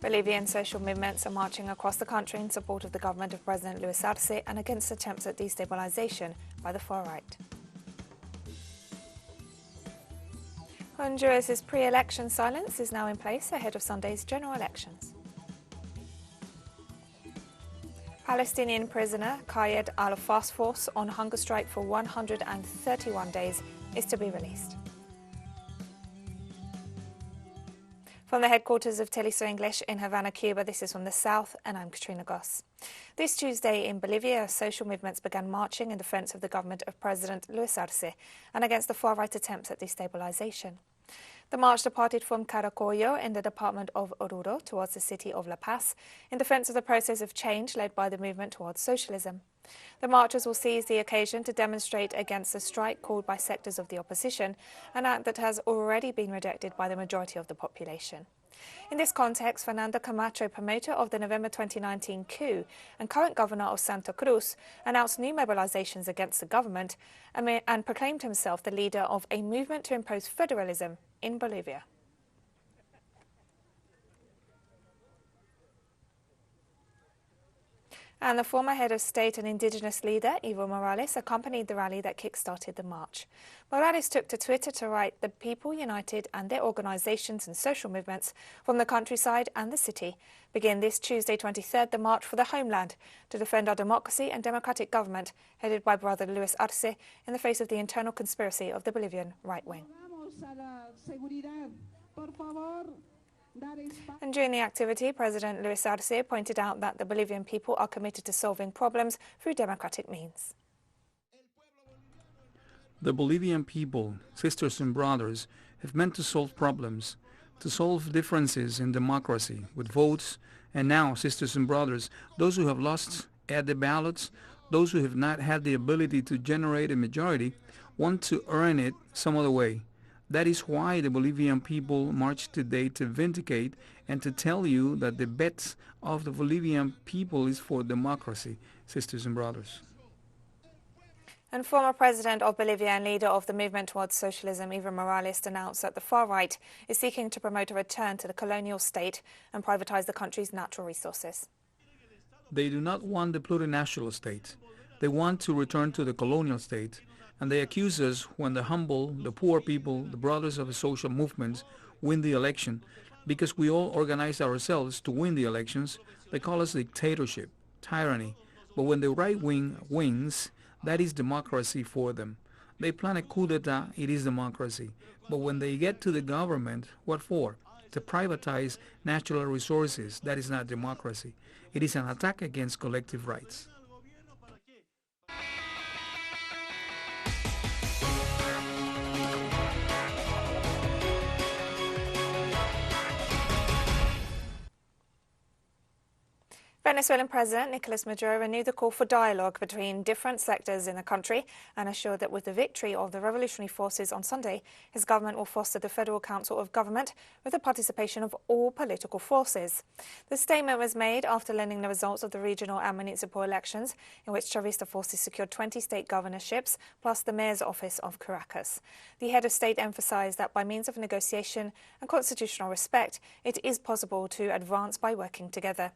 Bolivian social movements are marching across the country in support of the government of President Luis Arce and against attempts at destabilization by the far right. Honduras' pre-election silence is now in place ahead of Sunday's general elections. Palestinian prisoner Kayed al-Fasfos on hunger strike for 131 days is to be released. From the headquarters of teleSUR English in Havana, Cuba, this is From the South, and I'm Katrina Goss. This Tuesday in Bolivia, social movements began marching in defense of the government of President Luis Arce and against the far-right attempts at destabilization. The march departed from Caracollo in the department of Oruro towards the city of La Paz in defense of the process of change led by the movement towards socialism. The marchers will seize the occasion to demonstrate against the strike called by sectors of the opposition, an act that has already been rejected by the majority of the population. In this context, Fernando Camacho, promoter of the November 2019 coup and current governor of Santa Cruz, announced new mobilizations against the government and proclaimed himself the leader of a movement to impose federalism in Bolivia. And the former head of state and indigenous leader, Evo Morales, accompanied the rally that kick-started the march. Morales took to Twitter to write, "The people united and their organizations and social movements from the countryside and the city begin this Tuesday 23rd the march for the homeland to defend our democracy and democratic government headed by Brother Luis Arce in the face of the internal conspiracy of the Bolivian right wing." And during the activity, President Luis Arce pointed out that the Bolivian people are committed to solving problems through democratic means. The Bolivian people, sisters and brothers, have meant to solve problems, to solve differences in democracy with votes, and now, sisters and brothers, those who have lost at the ballots, those who have not had the ability to generate a majority, want to earn it some other way. That is why the Bolivian people marched today to vindicate and to tell you that the bet of the Bolivian people is for democracy, sisters and brothers. And former president of Bolivia and leader of the movement towards socialism, Evo Morales, announced that the far right is seeking to promote a return to the colonial state and privatize the country's natural resources. They do not want the plurinational state. They want to return to the colonial state. And they accuse us when the humble, the poor people, the brothers of the social movements win the election. Because we all organize ourselves to win the elections, they call us dictatorship, tyranny. But when the right wing wins, that is democracy for them. They plan a coup d'etat, it is democracy. But when they get to the government, what for? To privatize natural resources, that is not democracy. It is an attack against collective rights. Venezuelan President Nicolas Maduro renewed the call for dialogue between different sectors in the country and assured that with the victory of the revolutionary forces on Sunday, his government will foster the Federal Council of Government with the participation of all political forces. The statement was made after learning the results of the regional and municipal elections, in which Chavista forces secured 20 state governorships, plus the mayor's office of Caracas. The head of state emphasized that by means of negotiation and constitutional respect, it is possible to advance by working together.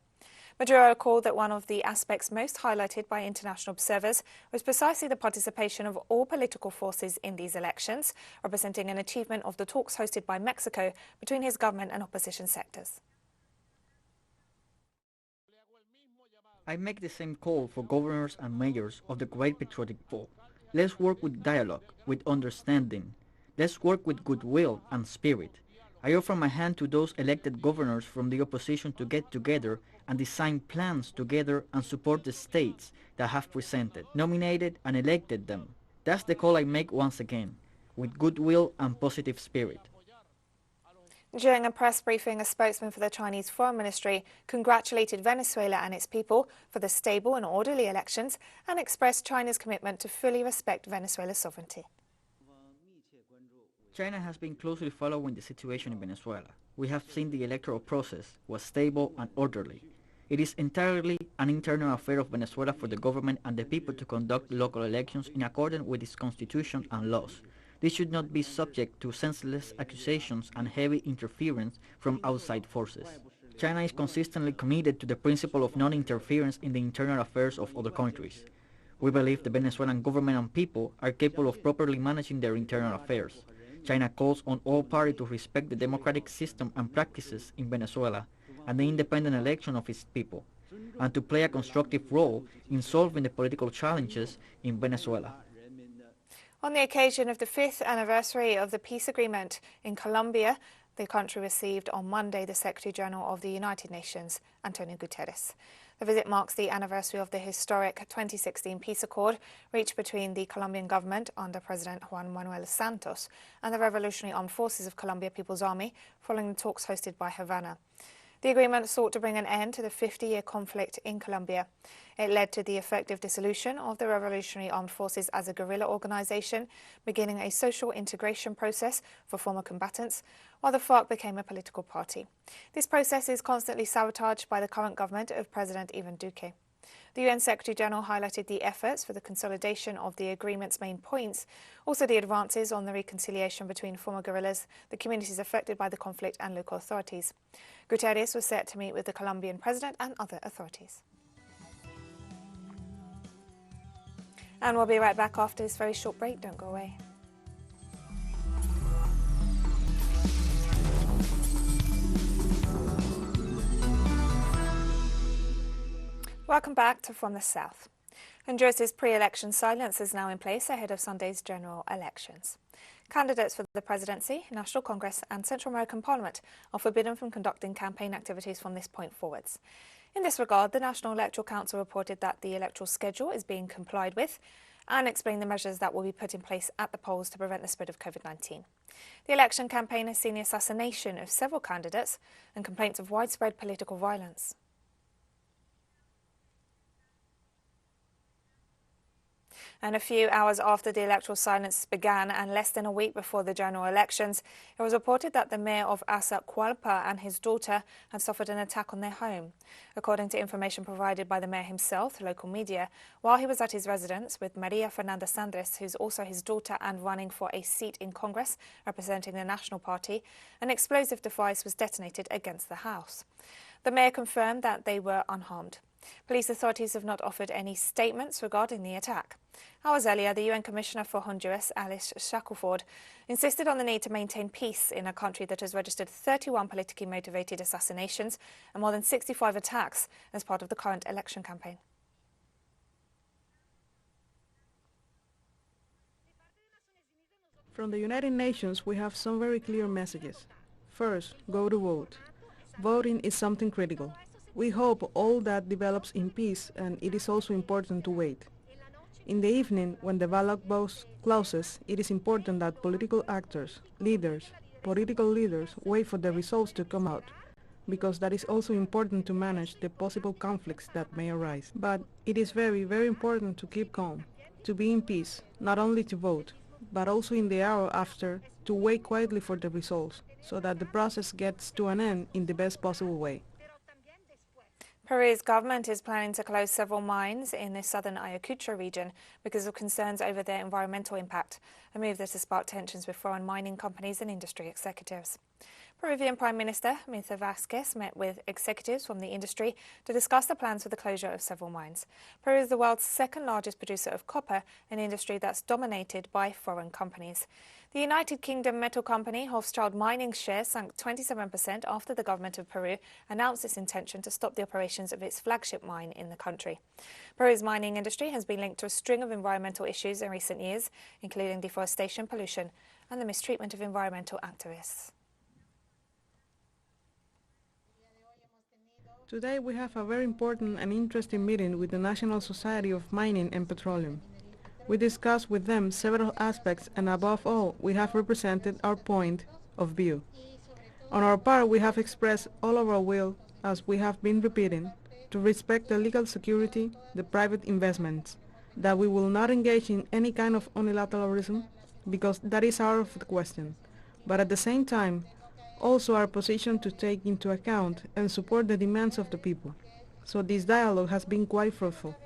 Maduro recalled that one of the aspects most highlighted by international observers was precisely the participation of all political forces in these elections, representing an achievement of the talks hosted by Mexico between his government and opposition sectors. I make the same call for governors and mayors of the Great Patriotic Vote. Let's work with dialogue, with understanding. Let's work with goodwill and spirit. I offer my hand to those elected governors from the opposition to get together and design plans together and support the states that have presented, nominated and elected them. That's the call I make once again, with goodwill and positive spirit. During a press briefing, a spokesman for the Chinese Foreign Ministry congratulated Venezuela and its people for the stable and orderly elections and expressed China's commitment to fully respect Venezuela's sovereignty. China has been closely following the situation in Venezuela. We have seen the electoral process was stable and orderly. It is entirely an internal affair of Venezuela for the government and the people to conduct local elections in accordance with its constitution and laws. This should not be subject to senseless accusations and heavy interference from outside forces. China is consistently committed to the principle of non-interference in the internal affairs of other countries. We believe the Venezuelan government and people are capable of properly managing their internal affairs. China calls on all parties to respect the democratic system and practices in Venezuela and the independent election of its people, and to play a constructive role in solving the political challenges in Venezuela. On the occasion of the 5th anniversary of the peace agreement in Colombia, the country received on Monday the Secretary General of the United Nations, Antonio Guterres. The visit marks the anniversary of the historic 2016 peace accord reached between the Colombian government under President Juan Manuel Santos and the Revolutionary Armed Forces of Colombia People's Army following the talks hosted by Havana. The agreement sought to bring an end to the 50-year conflict in Colombia. It led to the effective dissolution of the Revolutionary Armed Forces as a guerrilla organization, beginning a social integration process for former combatants, while the FARC became a political party. This process is constantly sabotaged by the current government of President Ivan Duque. The UN Secretary-General highlighted the efforts for the consolidation of the agreement's main points, also the advances on the reconciliation between former guerrillas, the communities affected by the conflict and local authorities. Guterres was set to meet with the Colombian president and other authorities. And we'll be right back after this very short break. Don't go away. Welcome back to From the South. Honduras' pre-election silence is now in place ahead of Sunday's general elections. Candidates for the presidency, National Congress and Central American Parliament are forbidden from conducting campaign activities from this point forwards. In this regard, the National Electoral Council reported that the electoral schedule is being complied with and explained the measures that will be put in place at the polls to prevent the spread of COVID-19. The election campaign has seen the assassination of several candidates and complaints of widespread political violence. And a few hours after the electoral silence began and less than a week before the general elections, it was reported that the mayor of Azacualpa and his daughter had suffered an attack on their home. According to information provided by the mayor himself to local media, while he was at his residence with Maria Fernanda Sandres, who's also his daughter and running for a seat in Congress representing the National Party, an explosive device was detonated against the house. The mayor confirmed that they were unharmed. Police authorities have not offered any statements regarding the attack. Hours earlier, the UN Commissioner for Honduras, Alice Shackelford, insisted on the need to maintain peace in a country that has registered 31 politically motivated assassinations and more than 65 attacks as part of the current election campaign. From the United Nations, we have some very clear messages. First, go to vote. Voting is something critical. We hope all that develops in peace, and it is also important to wait. In the evening, when the ballot box closes, it is important that political actors, political leaders wait for the results to come out, because that is also important to manage the possible conflicts that may arise. But it is very, very important to keep calm, to be in peace, not only to vote, but also in the hour after, to wait quietly for the results, so that the process gets to an end in the best possible way. Peru's government is planning to close several mines in the southern Ayacucho region because of concerns over their environmental impact, a move that has sparked tensions with foreign mining companies and industry executives. Peruvian Prime Minister Mirta Vázquez met with executives from the industry to discuss the plans for the closure of several mines. Peru is the world's second largest producer of copper, an industry that's dominated by foreign companies. The United Kingdom metal company Hochschild Mining's shares sank 27% after the government of Peru announced its intention to stop the operations of its flagship mine in the country. Peru's mining industry has been linked to a string of environmental issues in recent years, including deforestation, pollution, and the mistreatment of environmental activists. Today we have a very important and interesting meeting with the National Society of Mining and Petroleum. We discussed with them several aspects, and above all, we have represented our point of view. On our part, we have expressed all of our will, as we have been repeating, to respect the legal security, the private investments, that we will not engage in any kind of unilateralism, because that is out of the question, but at the same time, also our position to take into account and support the demands of the people. So this dialogue has been quite fruitful.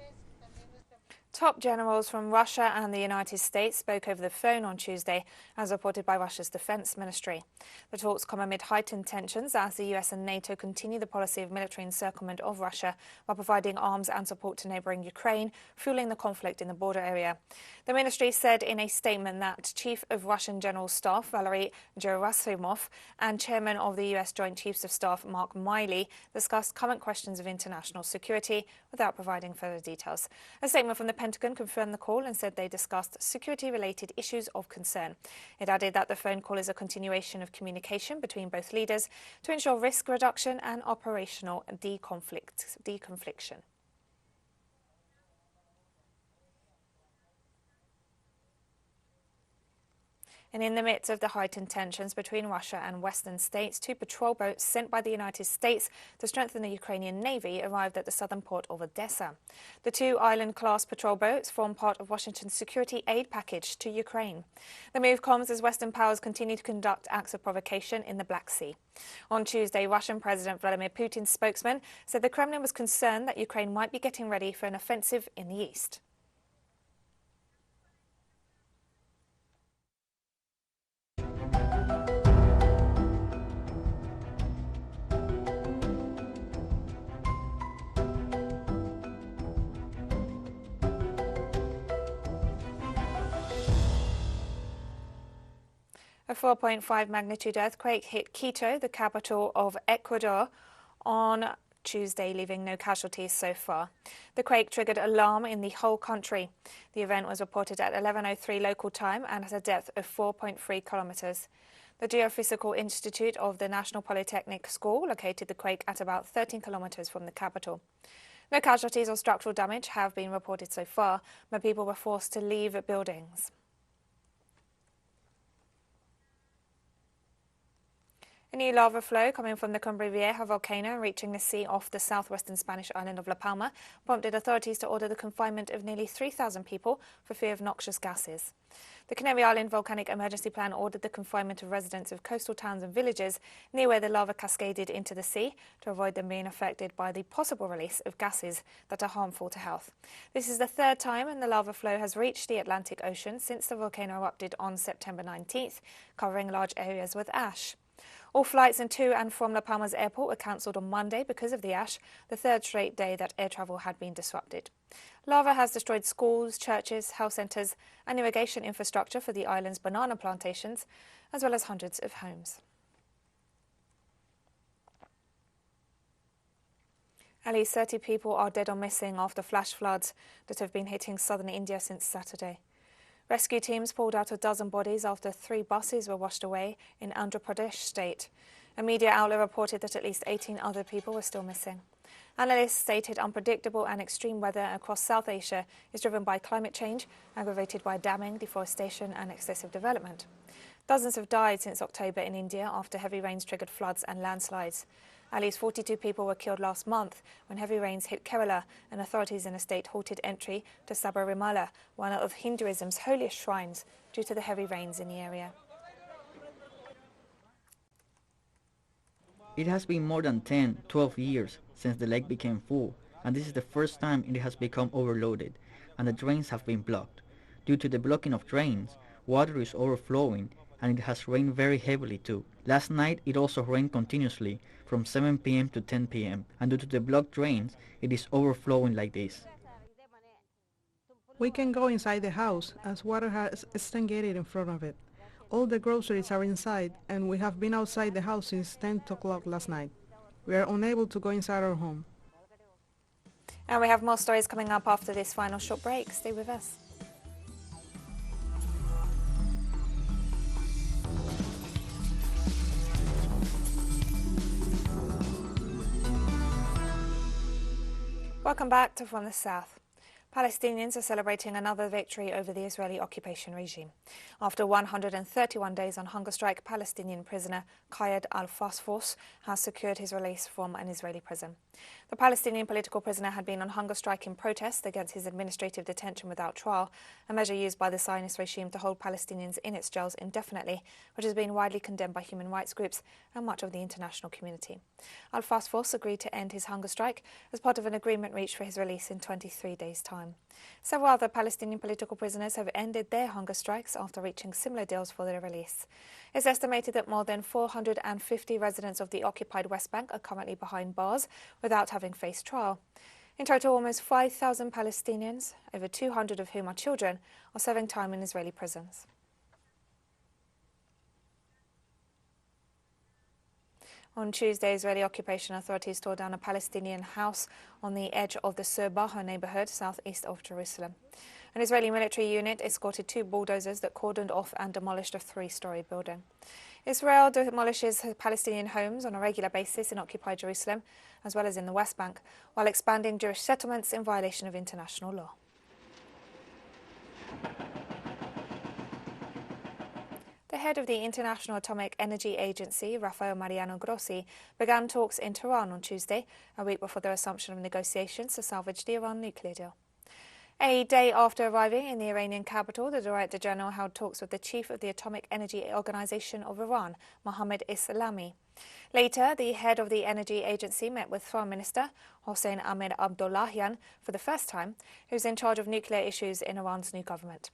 Top generals from Russia and the United States spoke over the phone on Tuesday, as reported by Russia's defense ministry. The talks come amid heightened tensions as the US and NATO continue the policy of military encirclement of Russia while providing arms and support to neighbouring Ukraine, fueling the conflict in the border area. The ministry said in a statement that Chief of Russian General Staff Valery Gerasimov and Chairman of the US Joint Chiefs of Staff Mark Milley discussed current questions of international security without providing further details. A statement from the Pentagon confirmed the call and said they discussed security-related issues of concern. It added that the phone call is a continuation of communication between both leaders to ensure risk reduction and operational deconfliction. And in the midst of the heightened tensions between Russia and Western states, 2 patrol boats sent by the United States to strengthen the Ukrainian Navy arrived at the southern port of Odessa. The 2 island-class patrol boats form part of Washington's security aid package to Ukraine. The move comes as Western powers continue to conduct acts of provocation in the Black Sea. On Tuesday, Russian President Vladimir Putin's spokesman said the Kremlin was concerned that Ukraine might be getting ready for an offensive in the east. A 4.5 magnitude earthquake hit Quito, the capital of Ecuador, on Tuesday, leaving no casualties so far. The quake triggered alarm in the whole country. The event was reported at 11:03 local time and has a depth of 4.3 kilometers. The Geophysical Institute of the National Polytechnic School located the quake at about 13 kilometers from the capital. No casualties or structural damage have been reported so far, but people were forced to leave buildings. A new lava flow coming from the Cumbre Vieja volcano and reaching the sea off the southwestern Spanish island of La Palma prompted authorities to order the confinement of nearly 3,000 people for fear of noxious gases. The Canary Island Volcanic Emergency Plan ordered the confinement of residents of coastal towns and villages near where the lava cascaded into the sea to avoid them being affected by the possible release of gases that are harmful to health. This is the 3rd time the lava flow has reached the Atlantic Ocean since the volcano erupted on September 19th, covering large areas with ash. All flights to and from La Palma's airport were cancelled on Monday because of the ash, the 3rd straight day that air travel had been disrupted. Lava has destroyed schools, churches, health centres and irrigation infrastructure for the island's banana plantations, as well as hundreds of homes. At least 30 people are dead or missing after flash floods that have been hitting southern India since Saturday. Rescue teams pulled out a dozen bodies after 3 buses were washed away in Andhra Pradesh state. A media outlet reported that at least 18 other people were still missing. Analysts stated unpredictable and extreme weather across South Asia is driven by climate change, aggravated by damming, deforestation and excessive development. Dozens have died since October in India after heavy rains triggered floods and landslides. At least 42 people were killed last month when heavy rains hit Kerala and authorities in the state halted entry to Sabarimala, one of Hinduism's holiest shrines, due to the heavy rains in the area. It has been more than 10-12 years since the lake became full, and this is the first time it has become overloaded, and the drains have been blocked. Due to the blocking of drains, water is overflowing, and it has rained very heavily too. Last night it also rained continuously from 7 p.m. to 10 p.m. and due to the blocked drains, it is overflowing like this. We can go inside the house as water has stagnated in front of it. All the groceries are inside and we have been outside the house since 10 o'clock last night. We are unable to go inside our home. And we have more stories coming up after this final short break. Stay with us. Welcome back to From the South. Palestinians are celebrating another victory over the Israeli occupation regime. After 131 days on hunger strike, Palestinian prisoner Kayed al-Fasfos has secured his release from an Israeli prison. The Palestinian political prisoner had been on hunger strike in protest against his administrative detention without trial, a measure used by the Zionist regime to hold Palestinians in its jails indefinitely, which has been widely condemned by human rights groups and much of the international community. Al-Fasfos agreed to end his hunger strike as part of an agreement reached for his release in 23 days' time. Iran. Several other Palestinian political prisoners have ended their hunger strikes after reaching similar deals for their release. It's estimated that more than 450 residents of the occupied West Bank are currently behind bars without having faced trial. In total, almost 5,000 Palestinians, over 200 of whom are children, are serving time in Israeli prisons. On Tuesday, Israeli occupation authorities tore down a Palestinian house on the edge of the Surbaha neighborhood southeast of Jerusalem. An Israeli military unit escorted 2 bulldozers that cordoned off and demolished a 3-story building. Israel demolishes Palestinian homes on a regular basis in occupied Jerusalem, as well as in the West Bank, while expanding Jewish settlements in violation of international law. The head of the International Atomic Energy Agency, Rafael Mariano Grossi, began talks in Tehran on Tuesday, a week before the resumption of negotiations to salvage the Iran nuclear deal. A day after arriving in the Iranian capital, the Director General held talks with the chief of the Atomic Energy Organization of Iran, Mohammad Islami. Later, the head of the energy agency met with Foreign Minister Hossein Amir Abdollahian for the first time, who's in charge of nuclear issues in Iran's new government.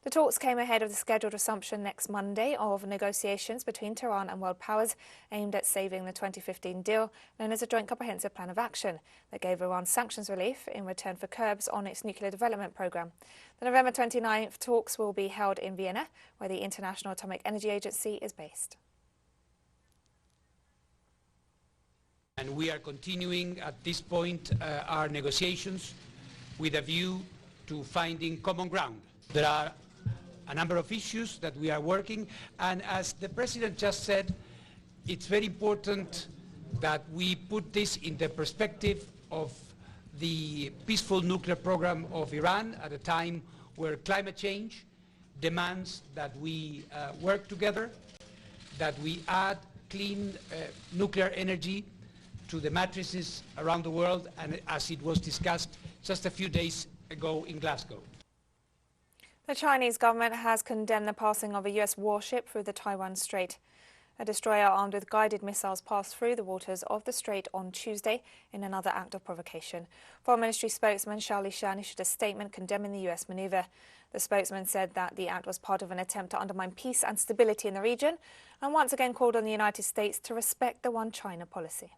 The talks came ahead of the scheduled resumption next Monday of negotiations between Tehran and world powers aimed at saving the 2015 deal known as a Joint Comprehensive Plan of Action that gave Iran sanctions relief in return for curbs on its nuclear development program. The November 29th talks will be held in Vienna, where the International Atomic Energy Agency is based. And we are continuing at this point our negotiations with a view to finding common ground. There are a number of issues that we are working, and as the President just said, it's very important that we put this in the perspective of the peaceful nuclear program of Iran at a time where climate change demands that we work together, that we add clean nuclear energy to the matrices around the world, and as it was discussed just a few days ago in Glasgow. The Chinese government has condemned the passing of a U.S. warship through the Taiwan Strait. A destroyer armed with guided missiles passed through the waters of the strait on Tuesday in another act of provocation. Foreign Ministry spokesman Xiao Lishan issued a statement condemning the U.S. maneuver. The spokesman said that the act was part of an attempt to undermine peace and stability in the region and once again called on the United States to respect the One China policy.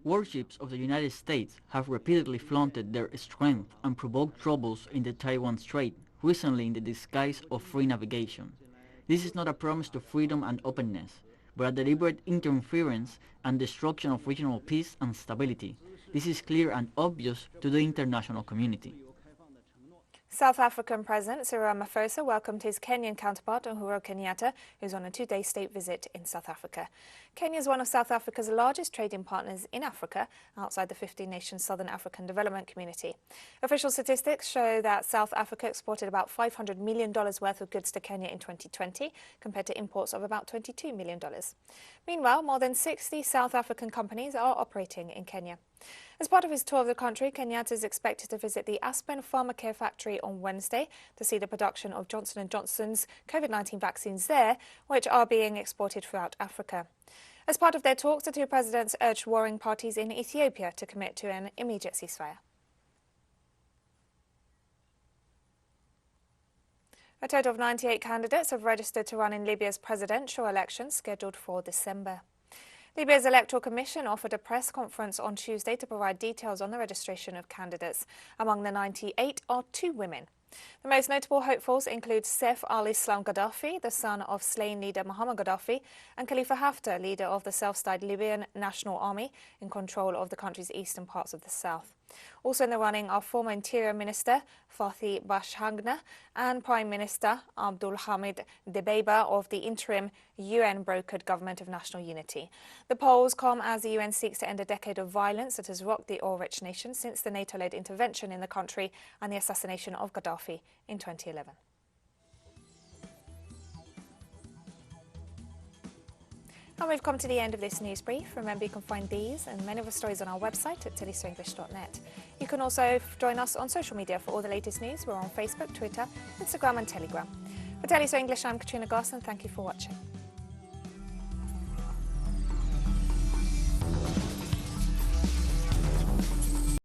Warships of the United States have repeatedly flaunted their strength and provoked troubles in the Taiwan Strait, recently in the disguise of free navigation. This is not a promise to freedom and openness, but a deliberate interference and destruction of regional peace and stability. This is clear and obvious to the international community. South African President Cyril Ramaphosa welcomed his Kenyan counterpart Uhuru Kenyatta, who's on a 2-day state visit in South Africa. Kenya is one of South Africa's largest trading partners in Africa, outside the 15-nation Southern African Development Community. Official statistics show that South Africa exported about $500 million worth of goods to Kenya in 2020, compared to imports of about $22 million. Meanwhile, more than 60 South African companies are operating in Kenya. As part of his tour of the country, Kenyatta is expected to visit the Aspen Pharmacare factory on Wednesday to see the production of Johnson & Johnson's COVID-19 vaccines there, which are being exported throughout Africa. As part of their talks, the two presidents urged warring parties in Ethiopia to commit to an immediate ceasefire. A total of 98 candidates have registered to run in Libya's presidential elections scheduled for December. Libya's Electoral Commission offered a press conference on Tuesday to provide details on the registration of candidates. Among the 98 are 2 women. The most notable hopefuls include Saif al-Islam Gaddafi, the son of slain leader Muammar Gaddafi, and Khalifa Haftar, leader of the self-styled Libyan National Army in control of the country's eastern parts of the south. Also in the running are former Interior Minister Fathi Bashagna and Prime Minister Abdul Hamid Dbeibah of the interim UN-brokered Government of National Unity. The polls come as the UN seeks to end a decade of violence that has rocked the oil-rich nation since the NATO-led intervention in the country and the assassination of Gaddafi in 2011. And we've come to the end of this news brief. Remember, you can find these and many of the stories on our website at telesurenglish.net. You can also join us on social media for all the latest news. We're on Facebook, Twitter, Instagram and Telegram. For TeleSUR English, I'm Katrina Goss, and thank you for watching.